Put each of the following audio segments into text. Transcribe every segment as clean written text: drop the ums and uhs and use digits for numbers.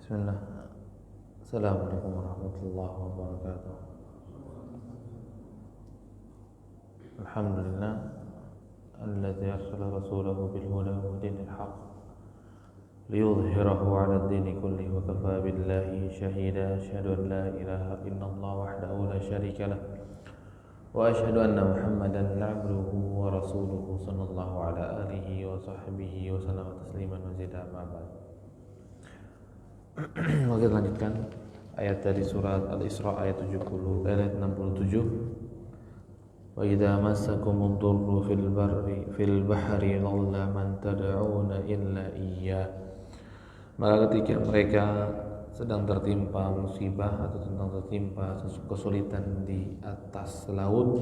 Bismillah. Assalamualaikum warahmatullahi wabarakatuh. Alhamdulillah alladzi arsala rasulahu bil huda wa dinil haqq liyudhhirahu 'ala ad-dini kullihi wa kafaa billahi shahida. Asyhadu an la ilaha illallah wahdahu la syarika lah wa asyhadu anna Muhammadan 'abduhu wa rasuluhu sallallahu ala alihi wa sahbihi wa sallama tasliman mazida ma ba'd. Kita lanjutkan ayat dari surat Al-Isra ayat 70 ayat 67. Wa idza massakumud durru fil bahri dhalla man tad'una illa iyyah. Maka ketika mereka sedang tertimpa musibah atau sedang tertimpa kesulitan di atas laut,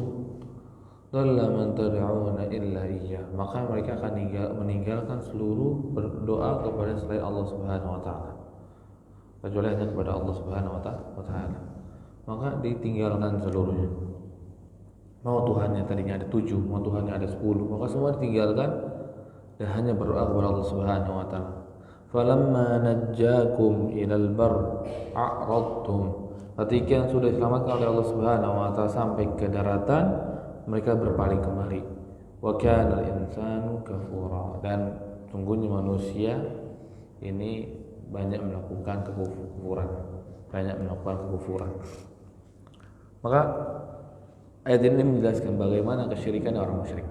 dhalla man tad'una illa iyyah, maka mereka akan meninggalkan seluruh berdoa kepada selain Allah Subhanahu wa taala, kecuali hanya kepada Allah Subhanahu wa taala. Maka ditinggalkan seluruhnya. Mau Tuhannya tadinya ada 7, mau Tuhannya ada 10, maka semua ditinggalkan dan hanya berdoa kepada Allah Subhanahu wa taala. Falamma najjakum ilal barr a'radtum. Ketika sudah diselamatkan oleh Allah Subhanahu wa taala sampai ke daratan, mereka berpaling kembali. Wa kana al-insanu kafura. Dan sungguhnya manusia ini banyak melakukan kekufuran. Maka ayat ini menjelaskan bagaimana kesyirikan orang musyrik.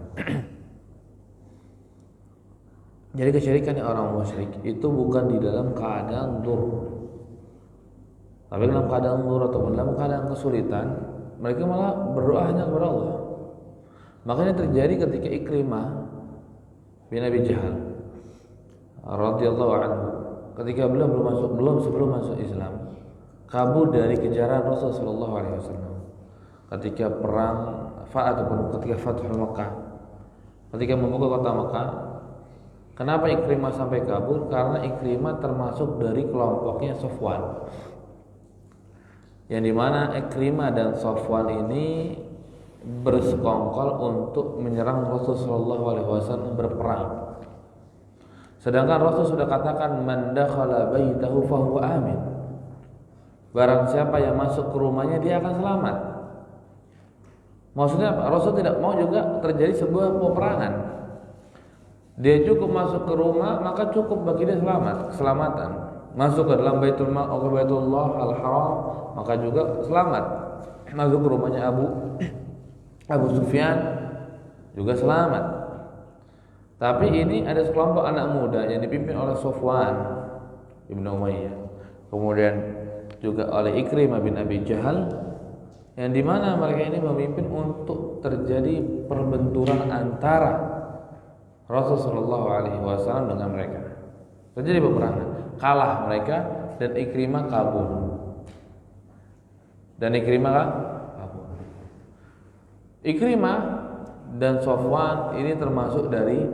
Jadi kesyirikan orang musyrik itu bukan di dalam keadaan dur, tapi dalam keadaan dur atau dalam keadaan kesulitan, mereka malah berdoa hanya kepada Allah. Makanya terjadi ketika Ikrimah bin Abi Jahal radhiyallahu anhu, ketika sebelum masuk Islam, kabur dari kejaran Rasulullah sallallahu alaihi wasallam ketika perang ataupun ketika Fathul Makkah, ketika membuka kota Makkah. Kenapa Ikrimah sampai kabur? Karena Ikrimah termasuk dari kelompoknya Safwan, yang dimana Ikrimah dan Safwan ini bersekongkol untuk menyerang Rasulullah sallallahu alaihi wasallam berperang. Sedangkan Rasul sudah katakan man dakhala baitahu fahuwa amin. Barang siapa yang masuk ke rumahnya dia akan selamat. Maksudnya apa? Rasul tidak mau juga terjadi sebuah peperangan. Dia cukup masuk ke rumah, maka cukup bagi dia keselamatan. Masuk ke dalam Baitullah Al-Haram, maka juga selamat. Masuk ke rumahnya Abu Sufyan juga selamat. Tapi ini ada sekelompok anak muda yang dipimpin oleh Safwan Ibnu Umayyah, kemudian juga oleh Ikrimah bin Abi Jahal, yang dimana mereka ini memimpin untuk terjadi perbenturan antara Rasulullah sallallahu alaihi wasallam dengan mereka. Terjadi peperangan, kalah mereka dan Ikrimah kabur. Ikrimah dan Safwan ini termasuk dari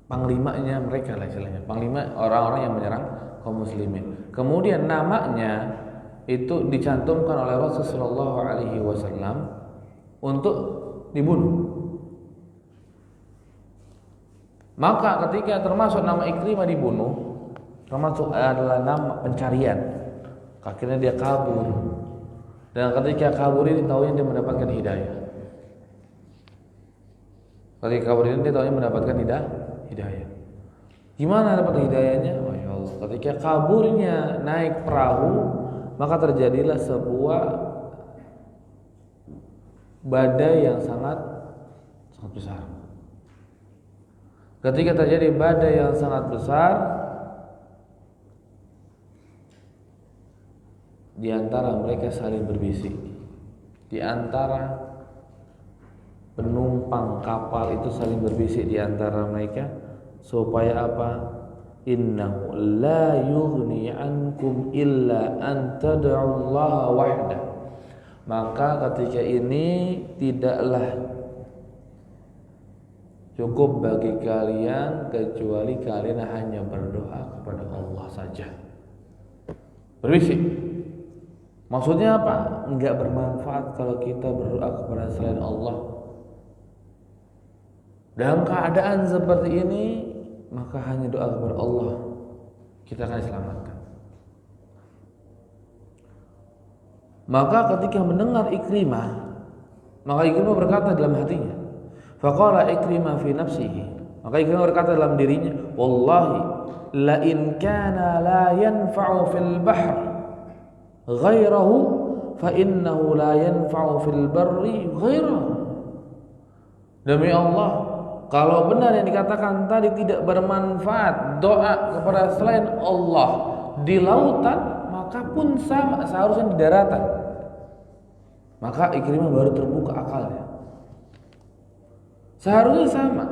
panglimanya mereka lah istilahnya, panglima orang-orang yang menyerang kaum muslimin. Kemudian namanya itu dicantumkan oleh Rasulullah sallallahu alaihi wasallam untuk dibunuh. Maka ketika termasuk nama Ikrimah dibunuh, termasuk adalah nama pencarian. Akhirnya dia kabur. Dan ketika kabur ini tahunya dia mendapatkan hidayah. Ketika kabur ini dia tahunya mendapatkan hidayah. Gimana dapat hidayahnya? Masya Allah. Ketika kaburnya naik perahu, maka terjadilah sebuah badai yang sangat besar. Ketika terjadi badai yang sangat besar, di antara mereka saling berbisik. Di antara penumpang kapal itu saling berbisik di antara mereka supaya apa? Innahu la yughni ankum illa an tad'ullaha wahdah. Maka ketika ini tidaklah cukup bagi kalian kecuali kalian hanya berdoa kepada Allah saja. Berbisik. Maksudnya apa? Enggak bermanfaat kalau kita berdoa kepada selain Allah. Dalam keadaan seperti ini, maka hanya doa kepada Allah. kita akan diselamatkan. Maka ketika mendengar Ikrimah, maka Ikrimah berkata dalam hatinya, faqala Ikrimah fi nafsihi, maka Ikrimah berkata dalam dirinya, wallahi la in kana la yanfa'u fil bahr ghairahu fa innahu la yanfa'u fil barri ghairahu. Demi Allah, kalau benar yang dikatakan tadi tidak bermanfaat doa kepada selain Allah di lautan, maka pun sama seharusnya di daratan. Maka Ikrimah baru terbuka akalnya. Seharusnya sama.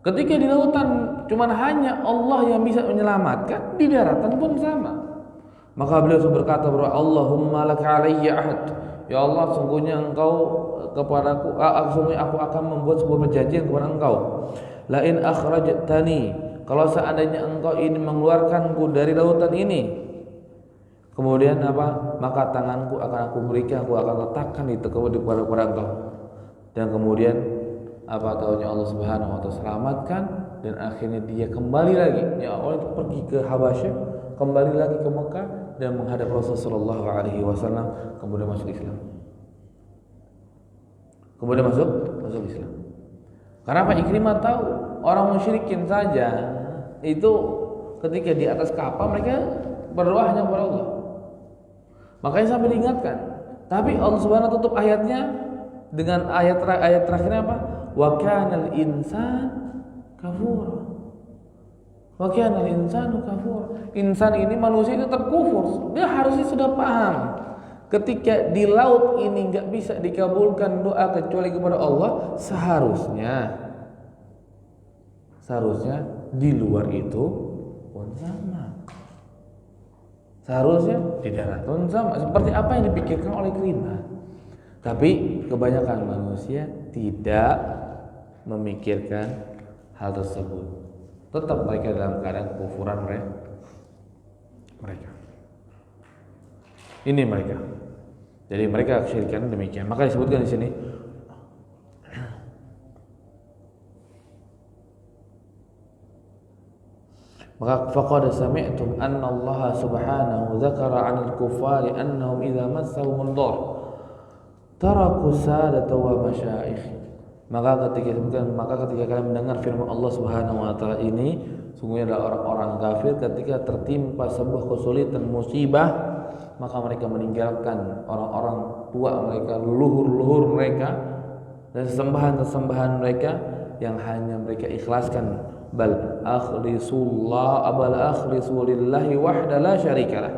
Ketika di lautan cuman hanya Allah yang bisa menyelamatkan, di daratan pun sama. Maka beliau berkata bahwa Allahumma laka alayya ahad. Ya Allah, sungguhnya engkau kepadaku, sungguhnya aku akan membuat sebuah perjanjian kepada engkau. La in akhrajtani, kalau seandainya engkau ini mengeluarkanku dari lautan ini, kemudian apa? Maka tanganku akan aku berikan, aku akan letakkan itu kepada engkau. Dan kemudian apa taunya Allah Subhanahu wa taala selamatkan, dan akhirnya dia kembali lagi. Ya Allah itu pergi ke Habasyah, kembali lagi ke Mekah dan menghadap Rasulullah sallallahu alaihi wasallam, kemudian masuk Islam. Kemudian masuk Islam. Karena apa? Ikrimah tahu orang musyrikin saja itu ketika di atas kapal mereka berdoa hanya kepada Allah. Makanya sampai diingatkan. Tapi Allah Subhanahu wa taala tutup ayatnya dengan ayat terakhirnya apa? Wa kanal insan kafura. Wa kanal insanu kafura. Insan ini, manusia itu terkufur. Dia harusnya sudah paham. Ketika di laut ini enggak bisa dikabulkan doa kecuali kepada Allah, seharusnya di luar itu pun sama. Seharusnya di darat pun sama. Seperti apa yang dipikirkan oleh Ikrimah. Tapi kebanyakan manusia tidak memikirkan hal tersebut. Tetap mereka dalam keadaan kekufuran mereka. Ini mereka. Jadi mereka kesyirikan demikian. Maka disebutkan di sini maka faqad sami'tum anna Allah subhanahu dzakara 'anil kuffari annahum idza massahumud dar taraku sadata wa masyaikh. Maka ketika kalian mendengar firman Allah Subhanahu wa taala ini, sungguhnya adalah orang-orang kafir ketika tertimpa sebuah kesulitan musibah, maka mereka meninggalkan orang-orang tua mereka, leluhur-leluhur mereka, dan sesembahan-sesembahan mereka yang hanya mereka ikhlaskan. Bal akhlisu lillahi wahda la syarikalah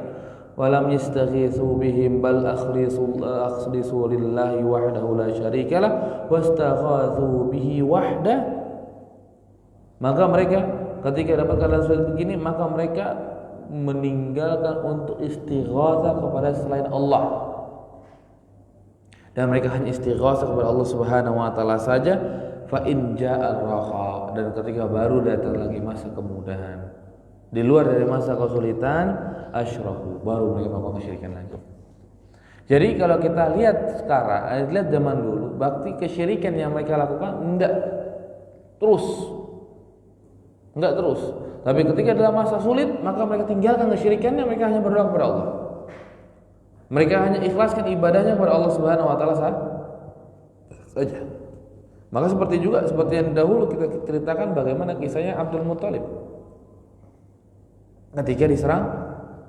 wa lam yastaghitsu bihim bal akhlisu lillahi wahdahu la syarikalah wastaghatsu bihi wahda. Maka mereka ketika dapat keadaan seperti begini, maka mereka meninggalkan untuk istighatsah kepada selain Allah, dan mereka hanya istighatsah kepada Allah Subhanahu wa taala saja. Fa in ja'al raha, dan ketika baru datang lagi masa kemudahan di luar dari masa kesulitan, asyraku, baru mereka melakukan kesyirikan lagi. Jadi kalau kita lihat sekarang, lihat zaman dulu, bakti kesyirikan yang mereka lakukan enggak terus. Tapi ketika dalam masa sulit, maka mereka tinggalkan kesyirikannya, mereka hanya berdoa kepada Allah. Mereka hanya ikhlaskan ibadahnya kepada Allah Subhanahu wa taala saja. Maka seperti yang dahulu kita ceritakan bagaimana kisahnya Abdul Muthalib ketika diserang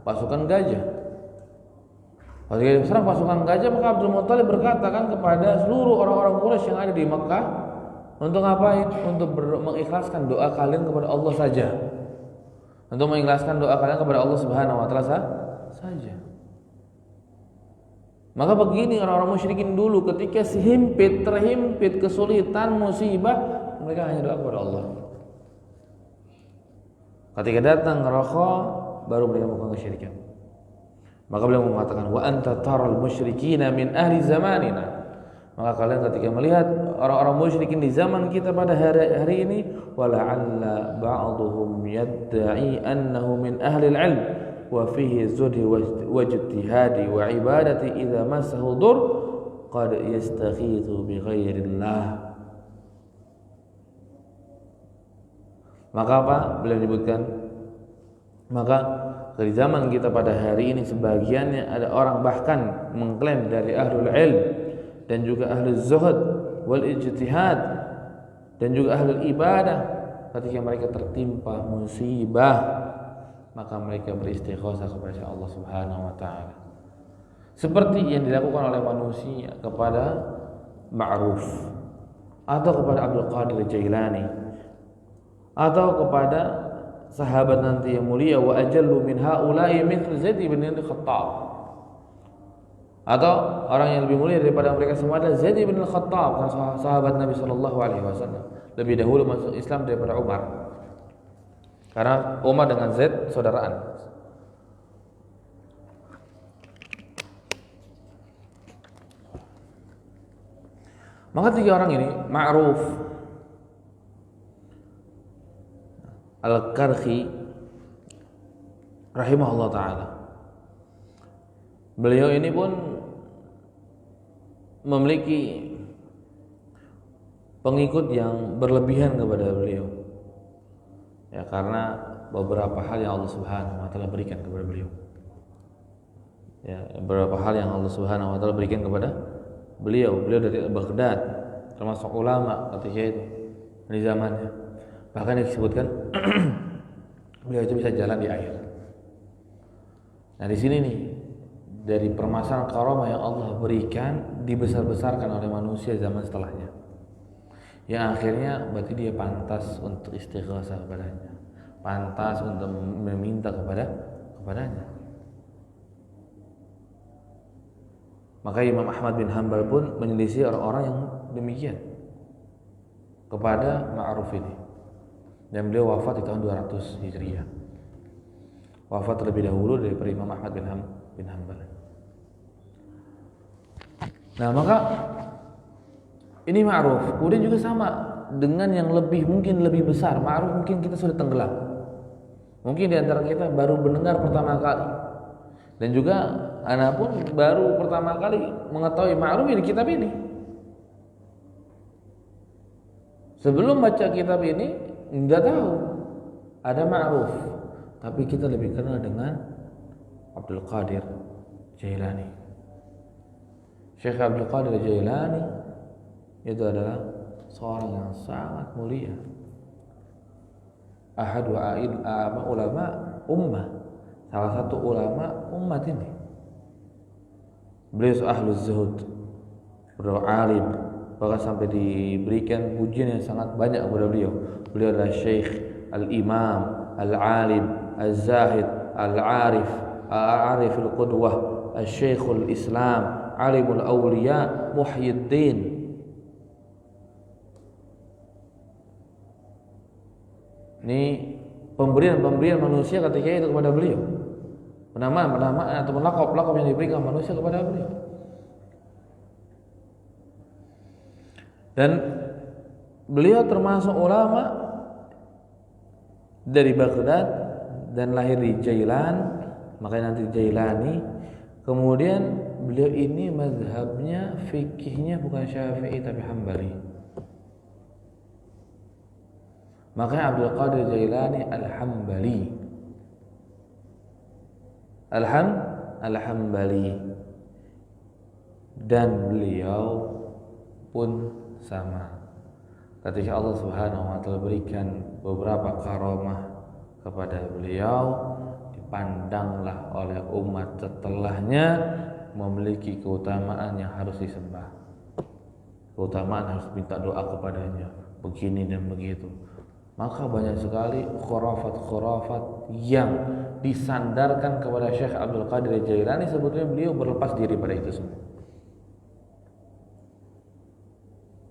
pasukan gajah. Ketika diserang pasukan gajah, maka Abdul Muthalib berkata kepada seluruh orang-orang Quraisy yang ada di Mekah, untuk ngapain? Untuk mengikhlaskan doa kalian kepada Allah saja. Untuk mengikhlaskan doa kalian kepada Allah Subhanahu wa taala saja. Maka begini orang-orang musyrikin dulu, ketika terhimpit kesulitan, musibah, mereka hanya doa kepada Allah. Ketika datang raha, baru mereka melakukan kesyirikan. Maka beliau mengatakan, wa anta taral musyrikina min ahli zamanina. Maka kalian ketika melihat orang-orang musyrikin di zaman kita pada hari ini, wala'alla ba'dhum yadda'i annahu min ahli al-'ilm wa fihi zudhi wajtihadi wa ibadati idza massahu dur qad yastaghithu bi ghairillah. Maka apa? Beliau menyebutkan Maka dari zaman kita pada hari ini sebagiannya ada orang bahkan mengklaim dari ahlul ilm dan juga ahlul zuhud wal ijtihad dan juga ahlul ibadah, ketika mereka tertimpa musibah maka mereka beristighosah kepada Allah Subhanahu wa taala. Seperti yang dilakukan oleh manusia kepada Ma'ruf atau kepada Abdul Qadir Jailani atau kepada sahabat nanti yang mulia wa ajallu min haula'i mithl Zaid bin Khattab, atau orang yang lebih mulia daripada mereka semua adalah Zaid bin Khattab, sahabat Nabi sallallahu alaihi wasallam, lebih dahulu masuk Islam daripada Umar. Karena Umar dengan Zaid saudaraan. Maka tiga orang ini, Ma'ruf Al-Karhi rahimahullah ta'ala, beliau ini pun memiliki pengikut yang berlebihan kepada beliau, ya, karena beberapa hal yang Allah Subhanahu wa taala berikan kepada beliau. Ya, beberapa hal yang Allah Subhanahu wa taala berikan kepada beliau. Beliau dari Baghdad, termasuk ulama ketika itu di zamannya. Bahkan disebutkan beliau itu bisa jalan di air. Nah, di sini nih dari permasalahan karamah yang Allah berikan dibesar-besarkan oleh manusia zaman setelahnya. Yang akhirnya berarti dia pantas untuk istighosah kepadanya, pantas untuk meminta kepadanya. Maka Imam Ahmad bin Hanbal pun menyelisih orang-orang yang demikian kepada Ma'ruf ini. Dan beliau wafat di tahun 200 Hijriah. Wafat terlebih dahulu daripada Imam Ahmad bin Hanbal. Nah, maka ini Ma'ruf. Kemudian juga sama dengan yang mungkin lebih besar. Ma'ruf mungkin kita sudah tenggelam. Mungkin di antara kita baru mendengar pertama kali. Dan juga anak pun baru pertama kali mengetahui Ma'ruf di kitab ini. Sebelum baca kitab ini enggak tahu ada Ma'ruf, tapi kita lebih kenal dengan Abdul Qadir Jailani. Syekh Abdul Qadir Jailani itu adalah seorang yang sangat mulia, ahad ulama ummah, salah satu ulama umat ini. Beliau ahlul zuhud, beliau alim, bahkan sampai diberikan pujian yang sangat banyak kepada beliau. Beliau adalah Syekh Al-Imam Al-Alim Al-Zahid Al-Arif Al-Arif Al-Qudwah Al-Syekhul Islam Alimul Awliya Muhyiddin. Ini pemberian manusia ketika itu kepada beliau, penamaan atau lakop yang diberikan manusia kepada beliau. Dan beliau termasuk ulama dari Baghdad dan lahir di Jailan, makanya nanti Jailani. Kemudian beliau ini mazhabnya, fikihnya bukan Syafi'i tapi Hambali. Makanya Abdul Qadir Jailani Al-Hambali. Al-Hambali. Dan beliau pun sama. Ketika Allah Subhanahu wa taala berikan beberapa karamah kepada beliau, dipandanglah oleh umat setelahnya memiliki keutamaan yang harus disembah. Keutamaan harus minta doa kepadanya, begini dan begitu. Maka banyak sekali khurafat yang disandarkan kepada Syekh Abdul Qadir Jailani, sebetulnya beliau berlepas diri pada itu semua.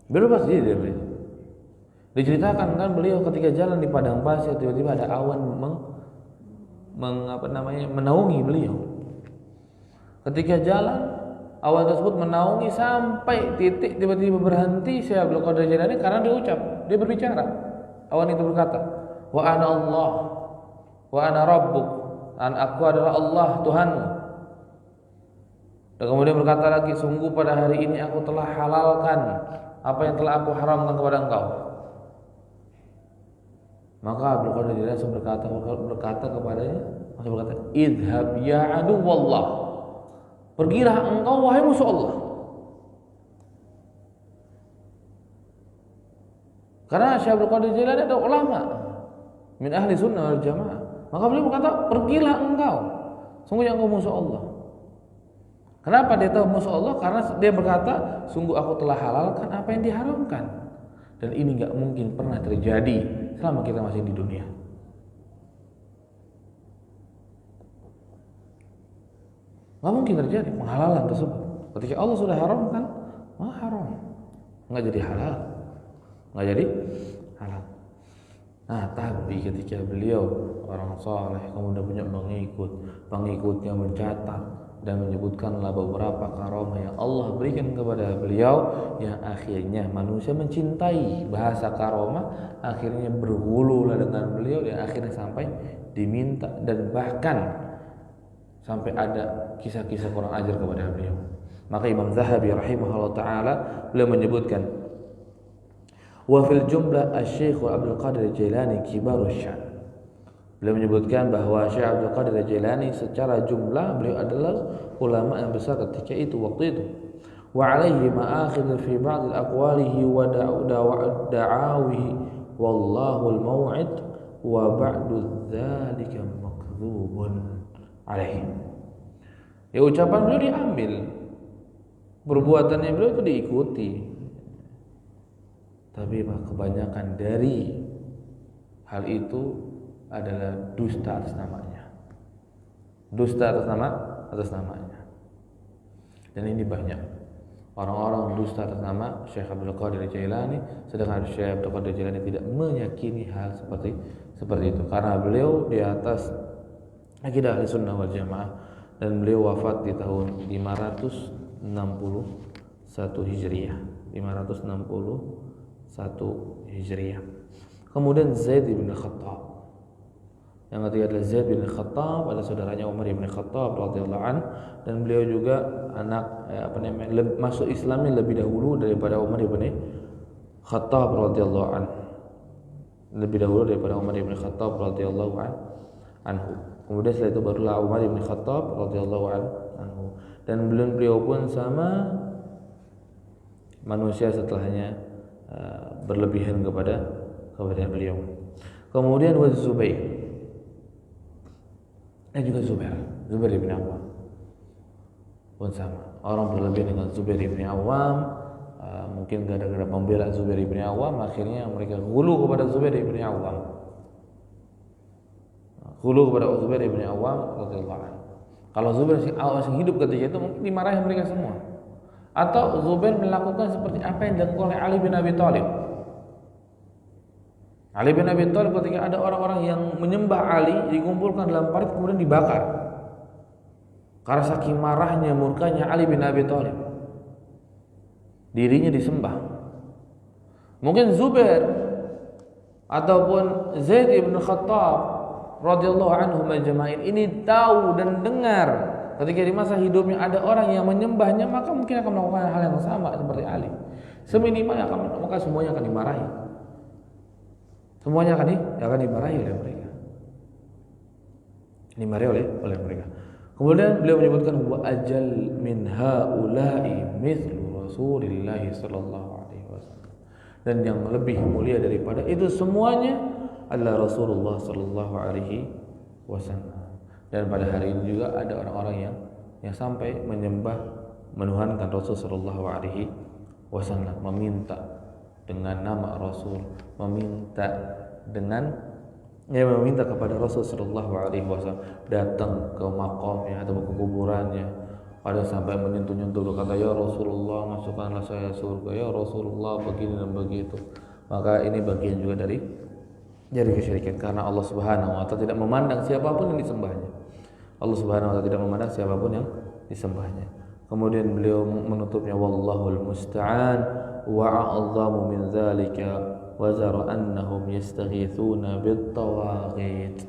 Berlepas diri dari itu. Diceritakan kan beliau ketika jalan di padang pasir, tiba-tiba ada awan menaungi beliau. Ketika jalan, awan tersebut menaungi sampai titik tiba-tiba berhenti Syekh Abdul Qadir Jailani karena dia berbicara. Awan itu berkata, "Wa ana Allah, wa ana Rabbuk." Dan aku adalah Allah, Tuhanmu. Dan kemudian berkata lagi, "Sungguh pada hari ini aku telah halalkan apa yang telah aku haramkan kepada engkau." Maka Abdul Qadir Jailani berkata kepadanya, idhab ya adu wallah, pergilah engkau wahai musuh Allah. Karena Syekh Abdul Qadir Jailani adalah ulama min ahli sunnah wal jamaah. Maka beliau berkata, pergilah engkau, sungguh engkau musuh Allah. Kenapa dia tahu musuh Allah? Karena dia berkata, sungguh aku telah halalkan apa yang diharamkan, dan ini gak mungkin pernah terjadi selama kita masih di dunia. Gak mungkin terjadi penghalalan tersebut. Ketika Allah sudah haramkan, maka haram, gak jadi halal, gak jadi halal. Nah, tapi ketika beliau orang saleh kemudian punya pengikutnya mencatat dan menyebutkanlah beberapa karamah yang Allah berikan kepada beliau, yang akhirnya manusia mencintai bahasa karamah, akhirnya berhululah dengan beliau, dan akhirnya sampai diminta dan bahkan sampai ada kisah-kisah kurang ajar kepada beliau. Maka Imam Zahabi rahimahullah ta'ala beliau menyebutkan, wa fil jumlah Asy-Syaikh Abdul Qadir Jailani kibarus syan. Beliau menyebutkan bahwa Syekh Abdul Qadir Jailani secara jumlah beliau adalah ulama yang besar ketika itu, waktu itu. Wa alaihi ma'akhidh fi ba'd al-aqwalihi wa da'awihi wallahu al-maw'id wa ba'du dzalika makdzubun alaihi. Ya, ucapan beliau diambil, perbuatannya beliau itu diikuti. Tapi kebanyakan dari hal itu adalah dusta atas namanya. Dusta atas namanya. Dan ini banyak orang-orang dusta atas nama Syekh Abdul Qadir Jailani, sedangkan Syekh Abdul Qadir Jailani tidak meyakini hal seperti itu, karena beliau di atas akidah Ahlussunnah wal Jamaah, dan beliau wafat di tahun 561 Hijriah. 561 Hijriah. Kemudian Zaid bin Khattab. Yang ketiga adalah Zaid bin Khattab, adalah saudaranya Umar bin Khattab radhiyallahu an, dan beliau juga anak masuk Islamnya lebih dahulu daripada Umar bin Khattab radhiyallahu an. Lebih dahulu daripada Umar bin Khattab radhiyallahu anhu. Kemudian setelah itu barulah Umar bin Khattab radhiyallahu anhu. Dan beliau pun sama manusia setelahnya berlebihan kepada beliau. Kemudian Zubair, dan juga Zubair bin Awam pun sama, orang berlebihan dengan Zubair bin Awam. Mungkin gara-gara pembela Zubair bin Awam, akhirnya mereka hulu kepada Zubair bin Awam, radhiyallahu anhu. Kalau Zubair masih hidup ketika itu, mungkin dimarahi mereka semua. Atau Zubair melakukan seperti apa yang dilakukan oleh Ali bin Abi Thalib. Ali bin Abi Thalib ketika ada orang-orang yang menyembah Ali dikumpulkan dalam parit kemudian dibakar. Karena saking marahnya, murkanya Ali bin Abi Thalib, dirinya disembah. Mungkin Zubair ataupun Zaid bin Khattab radhiyallahu anhu majma'in ini tahu dan dengar ketika di masa hidupnya ada orang yang menyembahnya, maka mungkin akan melakukan hal yang sama seperti Ali. Seminimal maka semuanya akan dimarahi. Semuanya akan dimarahi oleh mereka. Dimarahi oleh mereka. Kemudian beliau menyebutkan wa ajal min haula'i mithlu Rasulillah sallallahu alaihi wasallam. Dan yang lebih mulia daripada itu semuanya adalah Rasulullah sallallahu alaihi wasallam. Dan pada hari ini juga ada orang-orang yang sampai menuhankan Rasul sallallahu alaihi wasallam, meminta dengan nama Rasul, meminta kepada Rasul sallallahu alaihi wasallam datang ke makamnya atau ke kuburannya. Ada sampai menyentuh-nyentuh, berkata, ya Rasulullah, masukkanlah saya surga, ya Rasulullah, begini dan begitu. Maka ini bagian juga dari kesyirikan, karena Allah Subhanahu wa taala tidak memandang siapapun yang disembahnya. Allah Subhanahu wa taala tidak memandang siapapun yang disembahnya. Kemudian beliau menutupnya, wallahul musta'an wa a'zamu min dzalika wa zara annahum yastaghithuna bit-tawaghit.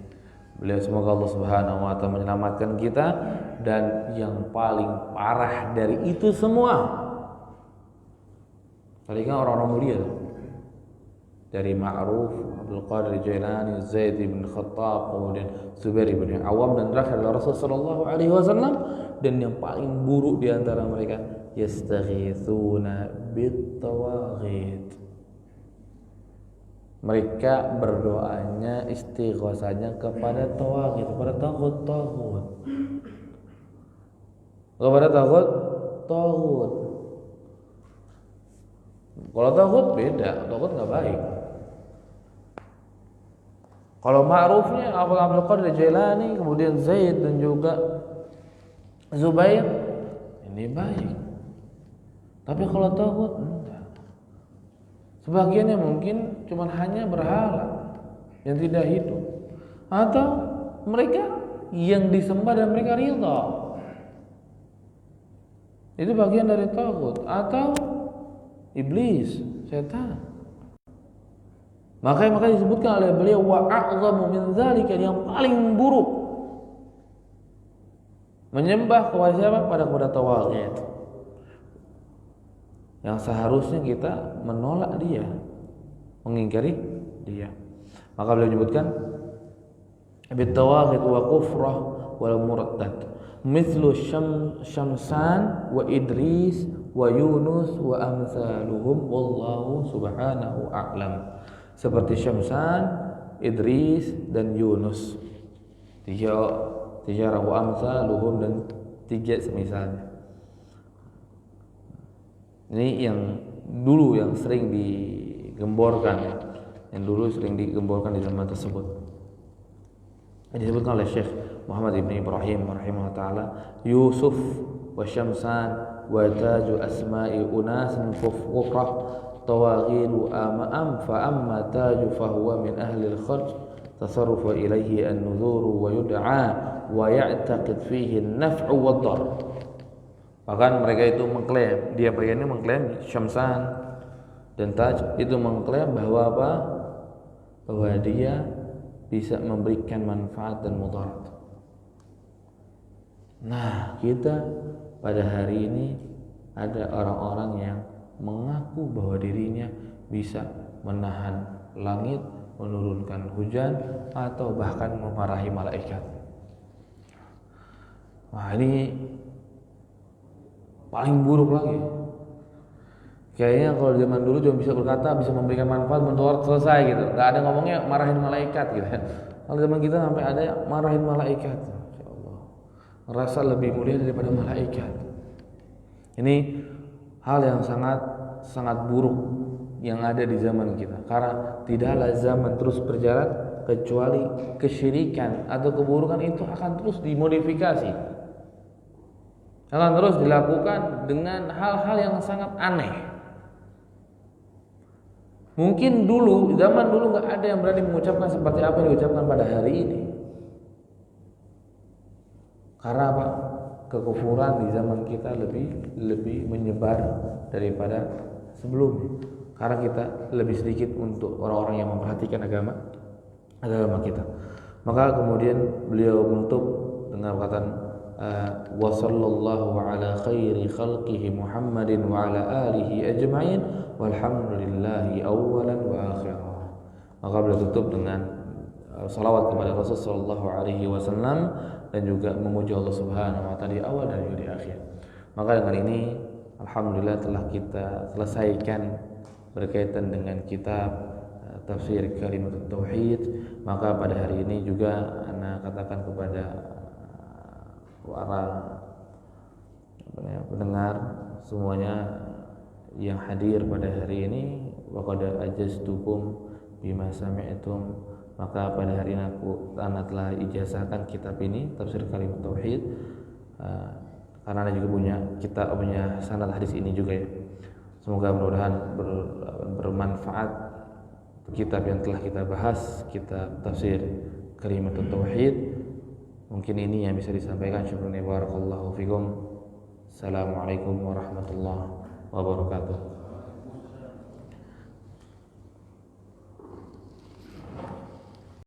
Beliau, semoga Allah Subhanahu wa taala menyelamatkan kita, dan yang paling parah dari itu semua, tadi kan orang-orang mulia, dari Ma'ruf, Abdul Qadir Jailani, Zaid bin Khattab, kemudian Zubair bin Awam, dan terakhir adalah Rasulullah sallallahu alaihi wasallam. Dan yang paling buruk di antara mereka, yastaghitsuna bit-tawaghit. Mereka berdoanya, istighosanya kepada tawaghit, kepada taghut. Kepada taghut. Kalau taghut beda, taghut nggak baik. Kalau ma'rufnya Abdul Qadir Jailani, kemudian Zaid dan juga Zubair, ini baik. Tapi kalau taghut enggak. Sebagiannya mungkin cuma hanya berhala yang tidak hidup, atau mereka yang disembah dan mereka ridha. Itu bagian dari taghut, atau iblis, setan. Maka disebutkan oleh beliau wa a'zamu min dzalika, yang paling buruk menyembah kepada siapa? Kepada tawaghit. Yang seharusnya kita menolak dia, mengingkari dia. Maka beliau menyebutkan bit tawaghit wa kufrah wal murtad mithlu Syamsan wa Idris wa Yunus wa amsaluhum wallahu subhanahu a'lam. Seperti Syamsan, Idris dan Yunus. Tiga wa amsaluhum, dan tiga semisalnya. Ini yang dulu yang sering digemborkan, yang dulu sering digemborkan di zaman tersebut. Disebutkan oleh Syekh Muhammad ibn Ibrahim rahimahullah taala, Yusuf wa Syamsan wa taju asma'i unasin kufrah tawaghidu amam fa amma taju fahuwa min ahli al-kharj tasarrufu ilayhi an-nuzuru wa yud'a wa ya'taqid fihi an-naf'u wad-dar. Bahkan mereka itu mengklaim, mereka ini mengklaim Syamsan dan Taj itu mengklaim bahwa apa? Bahwa dia bisa memberikan manfaat dan mudarat. Nah, kita pada hari ini ada orang-orang yang mengaku bahwa dirinya bisa menahan langit, menurunkan hujan, atau bahkan memarahi malaikat. Wah, ini paling buruk lagi. Kayaknya kalau zaman dulu cuma bisa berkata, bisa memberikan manfaat, mudarat, selesai gitu. Nggak ada ngomongnya marahin malaikat gitu. Kalau zaman kita sampai ada marahin malaikat. Ya Allah, ngerasa lebih mulia daripada malaikat. Ini hal yang sangat buruk yang ada di zaman kita. Karena tidaklah zaman terus berjalan kecuali kesyirikan atau keburukan itu akan terus dimodifikasi, akan terus dilakukan dengan hal-hal yang sangat aneh. Mungkin zaman dulu nggak ada yang berani mengucapkan seperti apa yang diucapkan pada hari ini. Karena apa? Kekufuran di zaman kita lebih menyebar daripada sebelumnya. Karena kita lebih sedikit untuk orang-orang yang memperhatikan agama kita. Maka kemudian beliau menutup dengan perkataan wa sallallahu ala khairi khalqihi Muhammadin wa ala alihi ajma'in walhamdulillahi awalan wa akhirah. Maka beliau tutup dengan salawat kepada Rasul sallallahu alaihi wasallam dan juga memuji Allah Subhanahu wa taala di awal dan juga di akhir. Maka dengan ini alhamdulillah telah kita selesaikan berkaitan dengan kitab tafsir Kalimatut Tauhid. Maka pada hari ini juga ana katakan kepada para pendengar semuanya yang hadir pada hari ini, wa qad ajaztukum bima sami'tum, maka pada hari ini ana telah ijazahkan kitab ini tafsir Kalimat Tauhid, karena ana juga punya sanad hadis ini juga ya. Semoga mudah-mudahan bermanfaat kitab yang telah kita bahas, kitab tafsir Kalimat Tauhid. Mungkin ini yang bisa disampaikan. Syukran wa barakallahu fikum. Assalamualaikum warahmatullahi wabarakatuh.